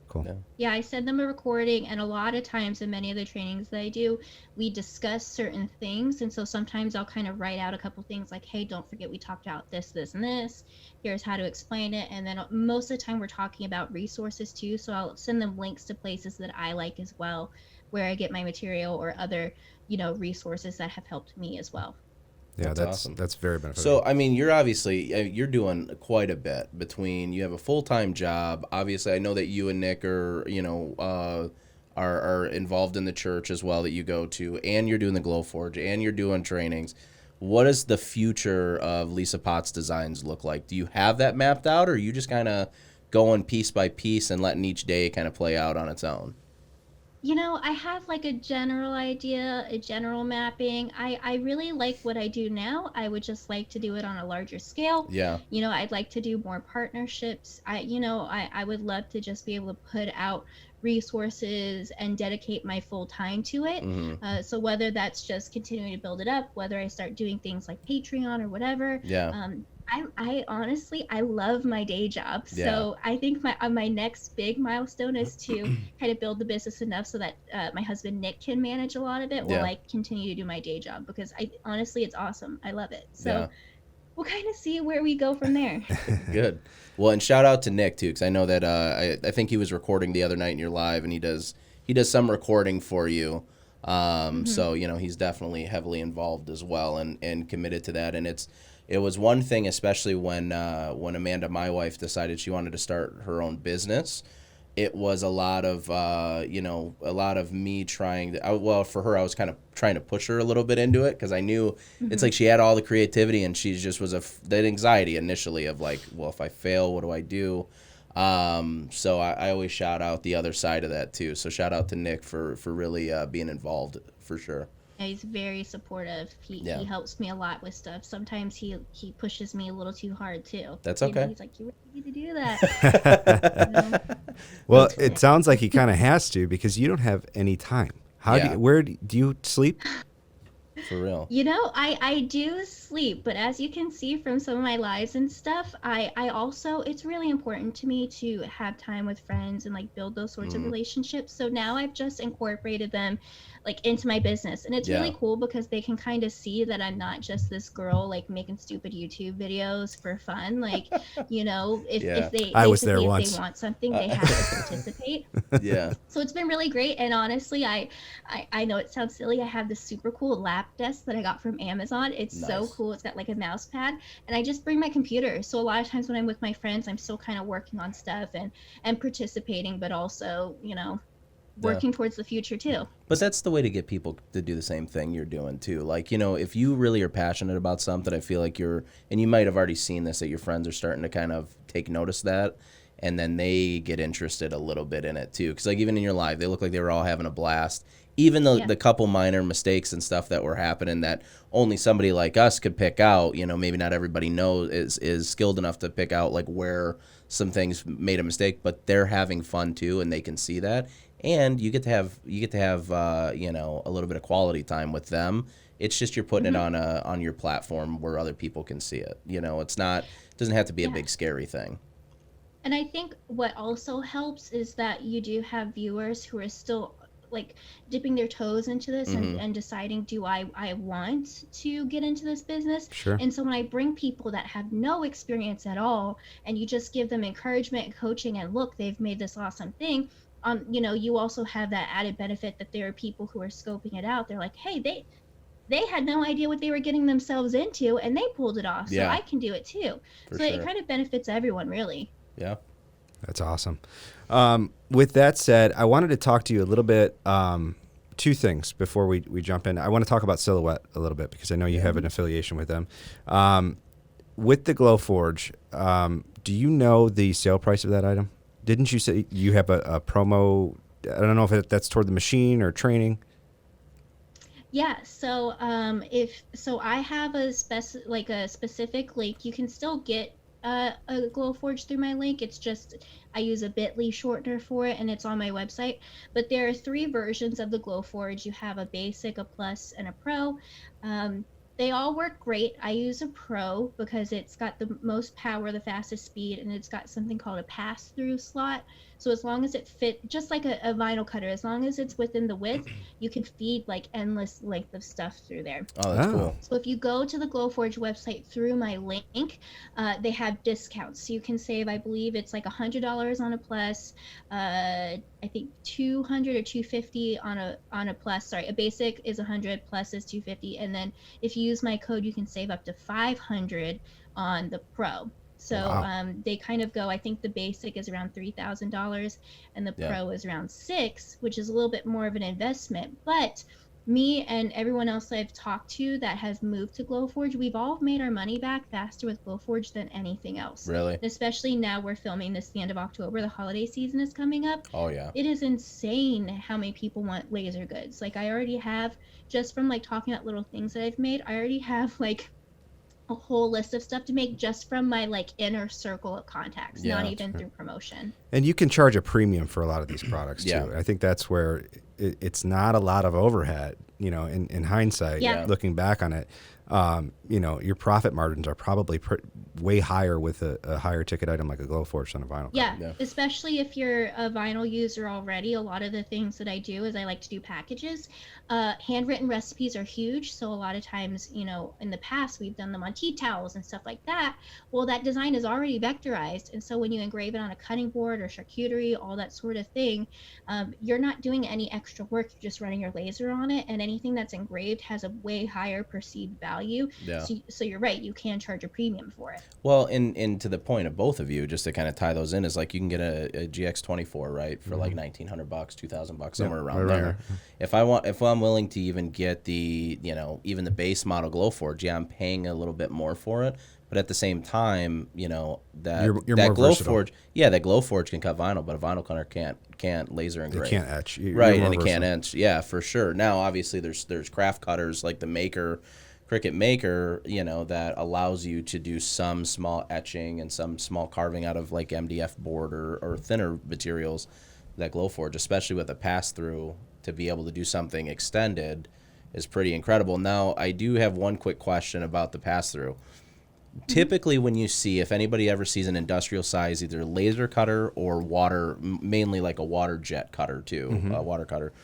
Cool. Yeah, I send them a recording, and a lot of times in many of the trainings that I do, we discuss certain things. And so sometimes I'll kind of write out a couple things like, hey, don't forget we talked about this, this, and this. Here's how to explain it. And then most of the time we're talking about resources too. So I'll send them links to places that I like as well, where I get my material, or other, resources that have helped me as well. Yeah, that's awesome. That's very beneficial. So, I mean, you're doing quite a bit between, you have a full-time job. Obviously, I know that you and Nick are involved in the church as well that you go to, and you're doing the Glowforge, and you're doing trainings. What does the future of Lisa Potts Designs look like? Do you have that mapped out, or are you just kind of going piece by piece and letting each day kind of play out on its own? I have like a general idea, a general mapping. I really like what I do now. I would just like to do it on a larger scale. Yeah. I'd like to do more partnerships. I would love to just be able to put out resources and dedicate my full time to it. So whether that's just continuing to build it up, whether I start doing things like Patreon or whatever. Yeah. I honestly, I love my day job. So I think my next big milestone is to kind of build the business enough so that my husband Nick can manage a lot of it while I continue to do my day job, because honestly, it's awesome. I love it. So we'll kind of see where we go from there. Good. Well, and shout out to Nick too, because I know that I think he was recording the other night in your live, and he does some recording for you. So he's definitely heavily involved as well, and committed to that. And it was one thing, especially when Amanda, my wife, decided she wanted to start her own business. It was a lot of me trying to. For her, I was kind of trying to push her a little bit into it, because I knew it's like she had all the creativity, and she just was that anxiety initially of like, well, if I fail, what do I do? So I always shout out the other side of that too. So shout out to Nick for really being involved for sure. Yeah, he's very supportive. He Yeah. helps me a lot with stuff. Sometimes he pushes me a little too hard too. That's You know, okay. he's like, you really need to do that. You know? Well, That's it cool. sounds like he kind of has to because you don't have any time. How do Yeah. do you sleep? For real. You know, I do sleep, but as you can see from some of my lives and stuff, I also, it's really important to me to have time with friends and like build those sorts of Mm. relationships. So now I've just incorporated them like into my business, and it's Yeah. really cool because they can kind of see that I'm not just this girl like making stupid YouTube videos for fun. Like, you know, if Yeah. they I was there basically, if they once. want something, they have to participate. Yeah. So it's been really great, and honestly, I know it sounds silly. I have this super cool lap desk that I got from Amazon. It's so Nice. cool. It's got like a mouse pad, and I just bring my computer. So a lot of times when I'm with my friends, I'm still kind of working on stuff and participating, but also, you know, Yeah. working towards the future too. But that's the way to get people to do the same thing you're doing too. Like, you know, if you really are passionate about something, I feel like and you might have already seen this, that your friends are starting to kind of take notice of that, and then they get interested a little bit in it too. Because like even in your live, they look like they were all having a blast. Even though Yeah. the couple minor mistakes and stuff that were happening that only somebody like us could pick out, you know, maybe not everybody knows is skilled enough to pick out like where some things made a mistake, but they're having fun too, and they can see that, and you get to have you know, a little bit of quality time with them. It's just you're putting it Hmm. on your platform where other people can see it. You know, it doesn't have to be a Yeah. big scary thing. And I think what also helps is that you do have viewers who are still like dipping their toes into this Hmm. and deciding, do I want to get into this business? Sure. And so when I bring people that have no experience at all, and you just give them encouragement and coaching, and look, they've made this awesome thing. You know, you also have that added benefit that there are people who are scoping it out. They're like, hey, they had no idea what they were getting themselves into, and they pulled it off, so Yeah, I can do it too. for So it sure. kind of benefits everyone, really. Yeah. That's awesome. With that said, I wanted to talk to you a little bit. Two things before we jump in. I want to talk about Silhouette a little bit because I know you have an affiliation with them. With the Glowforge, do you know the sale price of that item? Didn't you say you have a promo? I don't know if that's toward the machine or training. Yeah, so if so I have a specific link. You can still get a Glowforge through my link. It's just I use a bit.ly shortener for it, and it's on my website. But there are three versions of the Glowforge. You have a basic, a plus, and a pro. Um, they all work great. I use a pro because it's got the most power, the fastest speed, and it's got something called a pass-through slot. So as long as it fit, just like a vinyl cutter, as long as it's within the width, you can feed like endless length of stuff through there. Oh, that's Oh, cool. So if you go to the Glowforge website through my link, they have discounts. So you can save, I believe it's like $100 on a plus, I think 200 or 250 on a plus. Sorry, a basic is 100, plus is 250, and then if you use my code, you can save up to 500 on the pro. So wow. they kind of go. I think the basic is around $3,000, and the Yeah. pro is around six, which is a little bit more of an investment. But me and everyone else I've talked to that has moved to Glowforge, we've all made our money back faster with Glowforge than anything else. Really? And especially now we're filming this the end of October, the holiday season is coming up. Oh yeah. It is insane how many people want laser goods. Like I already have, just from like talking about little things that I've made, I already have like a whole list of stuff to make just from my like inner circle of contacts, Yeah. not even through promotion. And you can charge a premium for a lot of these products too. Yeah. I think that's where it's not a lot of overhead, you know, in hindsight, Yeah. looking back on it. You know, your profit margins are probably way higher with a higher ticket item like a Glowforge than a vinyl. Yeah, Yeah. especially if you're a vinyl user already. A lot of the things that I do is I like to do packages. Handwritten recipes are huge, so a lot of times, you know, in the past we've done them on tea towels and stuff like that. Well, that design is already vectorized, and so when you engrave it on a cutting board or charcuterie, all that sort of thing, you're not doing any extra work. You're just running your laser on it, and anything that's engraved has a way higher perceived value value. Yeah. So you're right, you can charge a premium for it. Well, and to the point of both of you, just to kind of tie those in, is like you can get a GX24, right, for like $1,900, $2,000, somewhere around there. If I'm willing to even get the, even the base model Glowforge, yeah, I'm paying a little bit more for it. But at the same time, that You're that more versatile. Glowforge, that Glowforge can cut vinyl, but a vinyl cutter can't laser engrave. It can't etch. You're Right, more and it can't versatile. etch. Yeah, for sure. Now, obviously, there's craft cutters like the Cricut Maker, that allows you to do some small etching and some small carving out of like MDF board or thinner materials. That Glowforge, especially with a pass-through, to be able to do something extended is pretty incredible. Now, I do have one quick question about the pass-through. Typically, when you see, if anybody ever sees an industrial size, either laser cutter or water, mainly like a water jet cutter too, water cutter,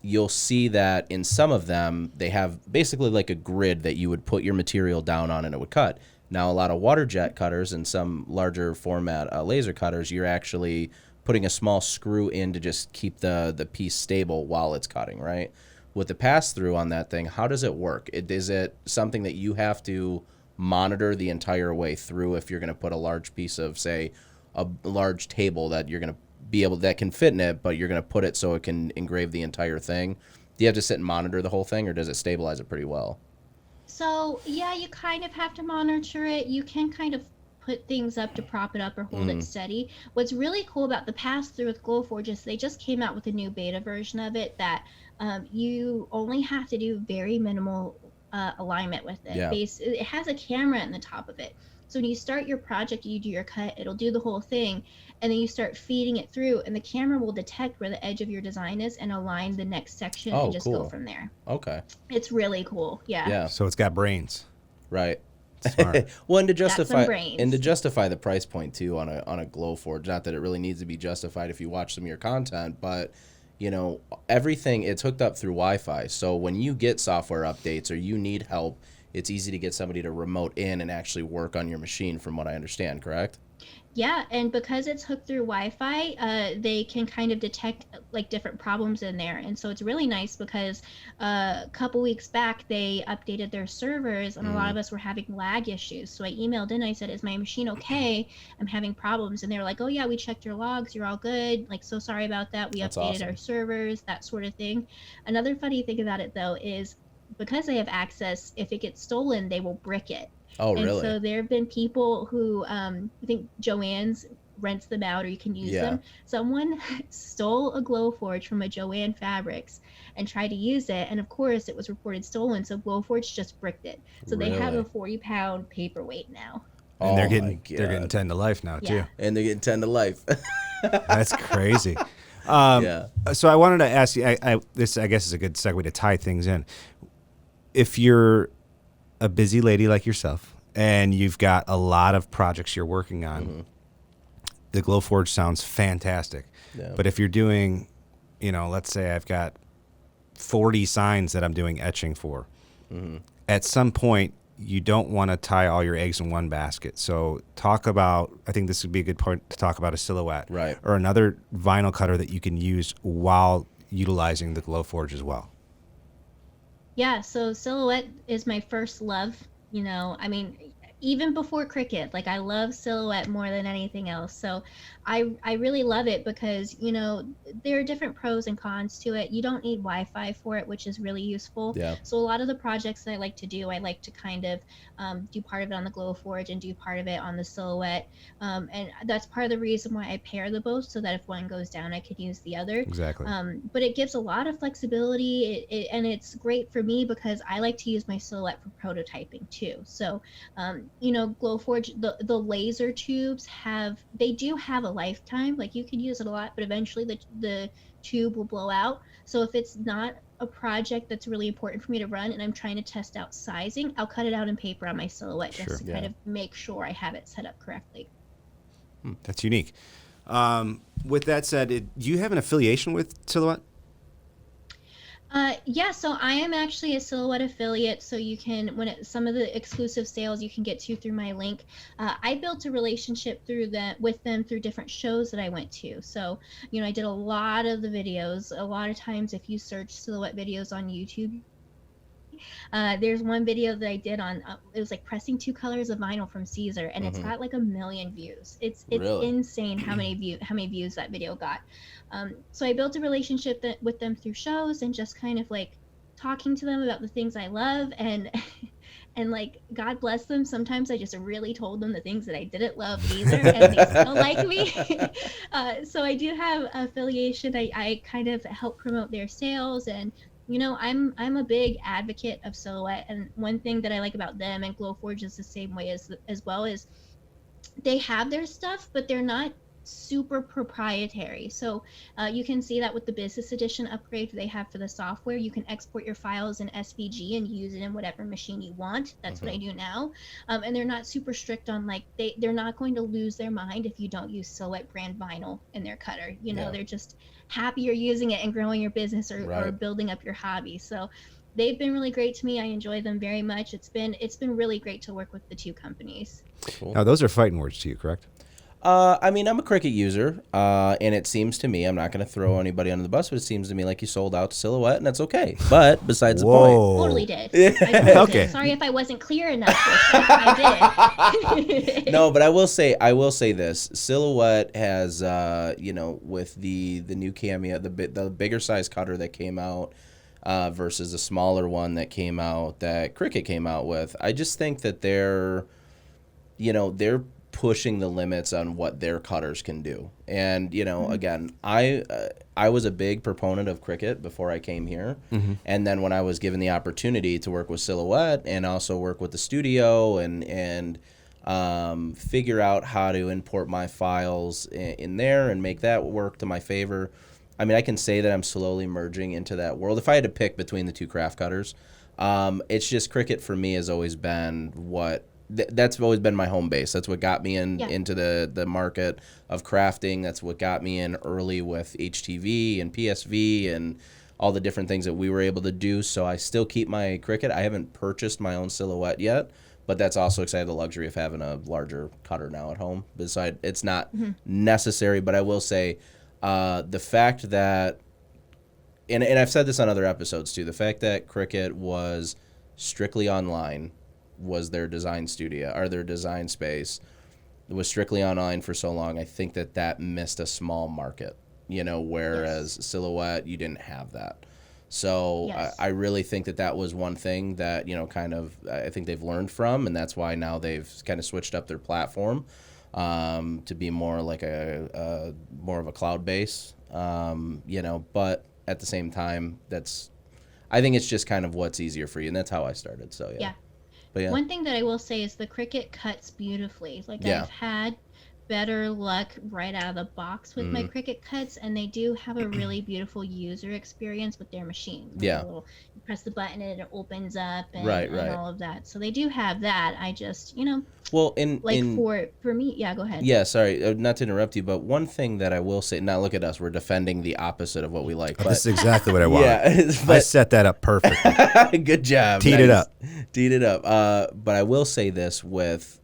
you'll see that in some of them, they have basically like a grid that you would put your material down on and it would cut. Now, a lot of water jet cutters and some larger format laser cutters, you're actually putting a small screw in to just keep the piece stable while it's cutting, right? With the pass-through on that thing, how does it work? Is it something that you have to monitor the entire way through if you're going to put a large piece of, say, a large table that you're going to be able, that can fit in it, but you're going to put it so it can engrave the entire thing? Do you have to sit and monitor the whole thing, or does it stabilize it pretty well? So yeah, you kind of have to monitor it. You can kind of put things up to prop it up or hold it steady. What's really cool about the pass-through with Glowforge is they just came out with a new beta version of it that you only have to do very minimal alignment with it. Yeah. It has a camera in the top of it. So when you start your project, you do your cut, it'll do the whole thing, and then you start feeding it through, and the camera will detect where the edge of your design is and align the next section and just go from there. Okay. It's really cool. Yeah. Yeah. So it's got brains. Right. Smart. Well, and to Got some justify brains. the price point too on a Glowforge, not that it really needs to be justified if you watch some of your content, but everything, it's hooked up through Wi-Fi. So when you get software updates or you need help, it's easy to get somebody to remote in and actually work on your machine, from what I understand, correct? Yeah, and because it's hooked through Wi-Fi, they can kind of detect like different problems in there. And so it's really nice because a couple weeks back they updated their servers and a lot of us were having lag issues. So I emailed in, I said, "Is my machine okay? I'm having problems." And they were like, "Oh yeah, we checked your logs, you're all good. Like, so sorry about that. We That's updated awesome. our servers," that sort of thing. Another funny thing about it though is because they have access, if it gets stolen, they will brick it. Oh, And really? so there have been people who, I think Joann's rents them out or you can use them. Someone stole a Glowforge from a Joann Fabrics and tried to use it. And of course, it was reported stolen. So Glowforge just bricked it. So they have a Really? 40-pound paperweight now. And they're Oh my getting God. 10 to life now too. Yeah. And they're getting 10 to life. That's crazy. Yeah. So I wanted to ask you. This I guess is a good segue to tie things in. If you're a busy lady like yourself and you've got a lot of projects you're working on, the Glowforge sounds fantastic. Yeah. But if you're doing, let's say I've got 40 signs that I'm doing etching for, at some point you don't want to tie all your eggs in one basket. So talk about, I think this would be a good point to talk about a silhouette, Right. or another vinyl cutter that you can use while utilizing the Glowforge as well. Yeah, so Silhouette is my first love. I mean, even before Cricut, like I love Silhouette more than anything else. So I really love it because, there are different pros and cons to it. You don't need Wi-Fi for it, which is really useful. Yeah. So a lot of the projects that I like to do, I like to kind of do part of it on the Glowforge and do part of it on the Silhouette. And that's part of the reason why I pair the both, so that if one goes down, I could use the other. Exactly. But it gives a lot of flexibility, and it's great for me because I like to use my Silhouette for prototyping too. So, Glowforge, the laser tubes do have a lifetime. Like you can use it a lot, but eventually the tube will blow out. So if it's not a project that's really important for me to run and I'm trying to test out sizing, I'll cut it out in paper on my Silhouette just to kind of make sure I have it set up correctly. That's unique. With that said, do you have an affiliation with Silhouette? Yeah, so I am actually a Silhouette affiliate, so you can, some of the exclusive sales you can get to through my link. I built a relationship with them through different shows that I went to. So, I did a lot of the videos. A lot of times if you search Silhouette videos on YouTube, There's one video that I did on it was like pressing 2 colors of vinyl from Caesar, and it's got like 1 million views. It's Really? insane how many views that video got. So I built a relationship with them through shows and just kind of like talking to them about the things I love, and and like God bless them, sometimes I just really told them the things that I didn't love either, and they still like me. So I do have affiliation. I kind of help promote their sales, and I'm a big advocate of Silhouette, and one thing that I like about them, and Glowforge is the same way as well, is they have their stuff, but they're not super proprietary. So you can see that with the business edition upgrade they have for the software. You can export your files in SVG and use it in whatever machine you want. That's what I do now. And they're not super strict on like they're not going to lose their mind if you don't use Silhouette brand vinyl in their cutter. They're just happy you're using it and growing your business or building up your hobby. So they've been really great to me. I enjoy them very much. It's been really great to work with the two companies. Cool. Now, those are fighting words to you, correct? I mean, I'm a Cricut user, and it seems to me, I'm not going to throw anybody under the bus, but it seems to me like you sold out to Silhouette, and that's okay. But besides the point. Totally did. Totally did. Sorry if I wasn't clear enough. I did. No, but I will say this. Silhouette has, with the new Cameo, the bigger size cutter that came out versus the smaller one that came out, that Cricut came out with, I just think that they're pushing the limits on what their cutters can do. And again, I was a big proponent of Cricut before I came here, and then when I was given the opportunity to work with Silhouette and also work with the studio and figure out how to import my files in there and make that work to my favor, I mean, I can say that I'm slowly merging into that world. If I had to pick between the two craft cutters, it's just Cricut for me has always been that's always been my home base. That's what got me into the market of crafting. That's what got me in early with HTV and PSV and all the different things that we were able to do. So I still keep my Cricut. I haven't purchased my own Silhouette yet, but that's also because I have the luxury of having a larger cutter now at home. Besides, it's not necessary, but I will say the fact that, and I've said this on other episodes too, the fact that Cricut was strictly online, was their design studio or their design space, was strictly online for so long, I think that missed a small market, whereas Silhouette, you didn't have that. So I really think that was one thing that, I think they've learned from, and that's why now they've kind of switched up their platform to be more like more of a cloud base, but at the same time, I think it's just kind of what's easier for you, and that's how I started. So yeah. But yeah. One thing that I will say is the Cricut cuts beautifully. Like I've had better luck right out of the box with my Cricut cuts, and they do have a really beautiful user experience with their machine. Like you press the button and it opens up and all of that. So they do have that. I just, well, for me, go ahead. Yeah, sorry, not to interrupt you, but one thing that I will say, now look at us, we're defending the opposite of what we like. But, this is exactly what I want. I set that up perfectly. Good job. Teed it up. But I will say this with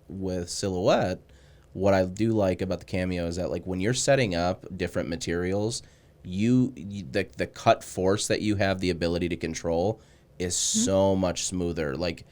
Silhouette, what I do like about the Cameo is that, like, when you're setting up different materials, the cut force that you have the ability to control is so much smoother. Like,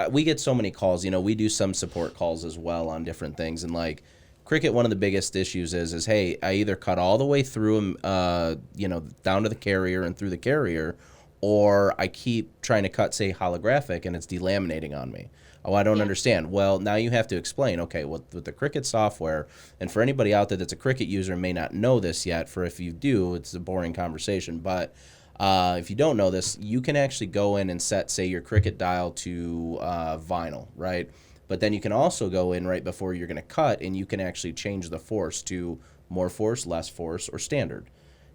we get so many calls. We do some support calls as well on different things, and like Cricut, one of the biggest issues is hey, I either cut all the way through down to the carrier and through the carrier, or I keep trying to cut, say, holographic, and it's delaminating on me. Oh, I don't understand. Well, now you have to explain, okay, with the Cricut software, and for anybody out there that's a Cricut user and may not know this yet, for if you do, it's a boring conversation, but if you don't know this, you can actually go in and set, say, your Cricut dial to vinyl, right? But then you can also go in right before you're going to cut, and you can actually change the force to more force, less force, or standard.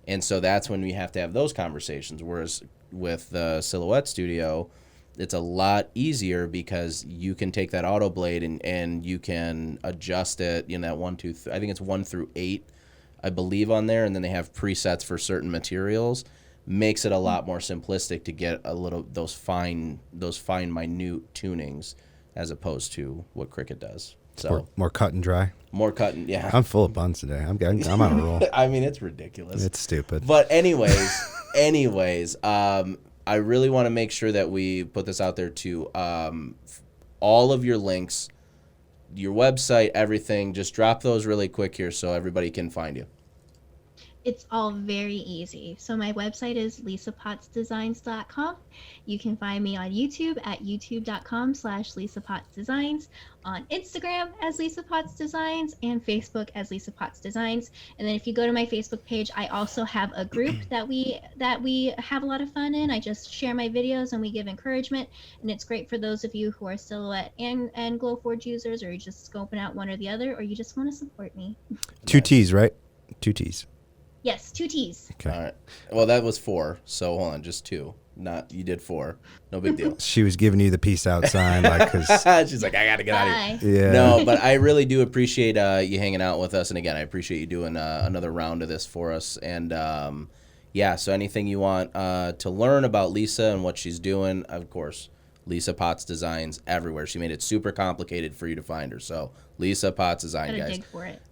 And so that's when we have to have those conversations, whereas with the Silhouette Studio, it's a lot easier because you can take that auto blade and you can adjust it in that 1, 2, I think it's 1 through 8, I believe, on there, and then they have presets for certain materials. Makes it a lot more simplistic to get a little those fine minute tunings as opposed to what Cricut does. So more cut and dry. More cut and I'm full of buns today. I'm on a roll. I mean, it's ridiculous. It's stupid. But anyways, I really want to make sure that we put this out there too. All of your links, your website, everything, just drop those really quick here so everybody can find you. It's all very easy. So my website is lisapottsdesigns.com. You can find me on YouTube at youtube.com/lisapottsdesigns, on Instagram as Lisa Potts Designs, and Facebook as Lisa Potts Designs. And then if you go to my Facebook page, I also have a group that we have a lot of fun in. I just share my videos and we give encouragement, and it's great for those of you who are silhouette and Glowforge users, or you're just scoping out one or the other, or you just want to support me. 2 T's, right? 2 T's. Yes, 2 T's. Okay. All right. Well, that was 4. So hold on, just 2. You did 4. No big deal. She was giving you the peace out sign, like, cause she's like, I gotta get out of here. yeah. No, but I really do appreciate you hanging out with us, and again, I appreciate you doing another round of this for us. And yeah, so anything you want to learn about Lisa and what she's doing, of course, Lisa Potts Designs everywhere. She made it super complicated for you to find her. So Lisa Potts Design, Gotta guys. dig for it.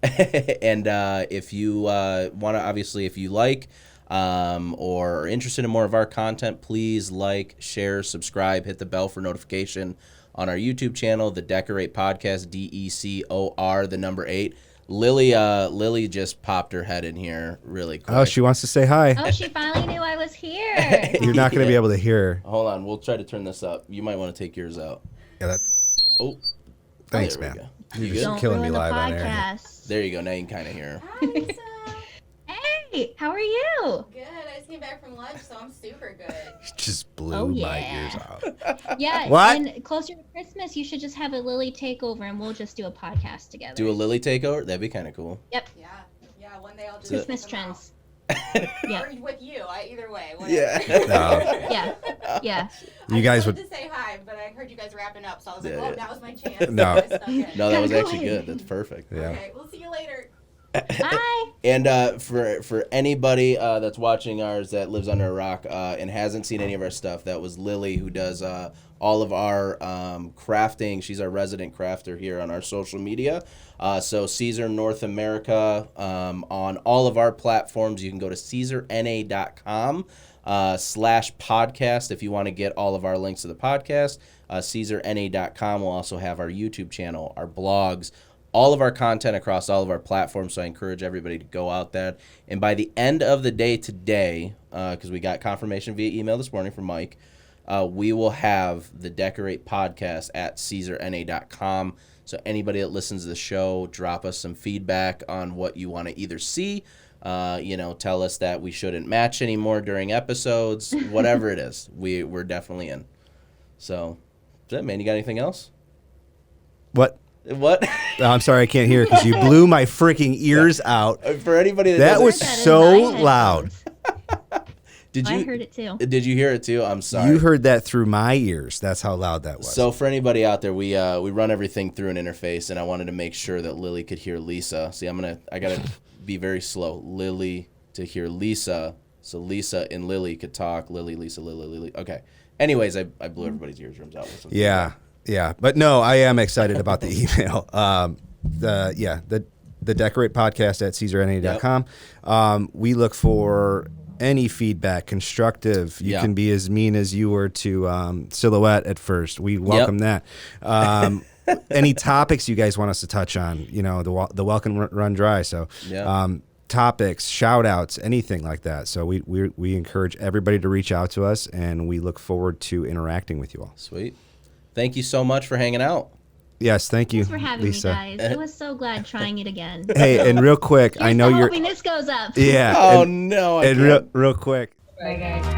And if you want to, obviously, if you like or are interested in more of our content, please like, share, subscribe, hit the bell for notification on our YouTube channel, the Decor8 Podcast, DECOR, the number 8. Lily just popped her head in here really quick. Oh, she wants to say hi. Oh, she finally knew I was here. You're not going to be able to hear her. Hold on, we'll try to turn this up. You might want to take yours out. Yeah, that, Oh, thanks, there we man. go. You good? Don't killing me ruin the live on air. podcast. There you go. Now you can kind of hear her. Hi, Lisa. Hey, how are you? Good. I just came back from lunch, so I'm super good. Just blew Oh, my yeah. ears out. Yeah, What? and closer to Christmas, you should just have a Lily takeover, and we'll just do a podcast together. Do a Lily takeover? That'd be kind of cool. Yep, Yeah. One day I'll just Christmas check them trends. out. Yeah, Or with you. Either way. Yeah. Whatever. No. yeah. You guys I would. wanted to say hi, but I heard you guys wrapping up, so I was like, Yeah, well, yeah. that was my chance. No. So I stuck in. No, that was Gotta actually go good. in. That's perfect. Yeah. Okay, we'll see you later. Bye. And for anybody that's watching ours that lives under a rock and hasn't seen any of our stuff, that was Lily, who does all of our crafting. She's our resident crafter here on our social media. So Caesar North America on all of our platforms. You can go to CaesarNA.com/podcast if you want to get all of our links to the podcast. CaesarNA.com will also have our YouTube channel, our blogs, all of our content across all of our platforms. So I encourage everybody to go out there. And by the end of the day today, because we got confirmation via email this morning from Mike, we will have the Decor8 podcast at CaesarNA.com. So anybody that listens to the show, drop us some feedback on what you want to either see. Tell us that we shouldn't match anymore during episodes. Whatever it is, we're definitely in. So, that's it, man. You got anything else? What? What? Oh, I'm sorry, I can't hear because you blew my freaking ears out. For anybody that That doesn't- was Heard that in so my loud. headphones. Did I you heard it too. Did you hear it too? I'm sorry. You heard that through my ears. That's how loud that was. So for anybody out there, we run everything through an interface, and I wanted to make sure that Lily could hear Lisa. See, I gotta be very slow. Lily to hear Lisa, so Lisa and Lily could talk. Lily, Lisa, Lily. Okay. Anyways, I blew everybody's eardrums out with some yeah. But no, I am excited about the email. The Decor8 podcast at CaesarNA.com. We look for any feedback, constructive. You can be as mean as you were to Silhouette at first. We welcome that. Any topics you guys want us to touch on, the welcome run dry. So topics, shout outs, anything like that. So we encourage everybody to reach out to us, and we look forward to interacting with you all. Sweet. Thank you so much for hanging out. Yes, thank you, Thanks for having Lisa. me, guys. It was so glad trying it again. Hey, and real quick, I know Here's to you're. hoping this goes up. Yeah. Oh and no! real quick. Bye, guys.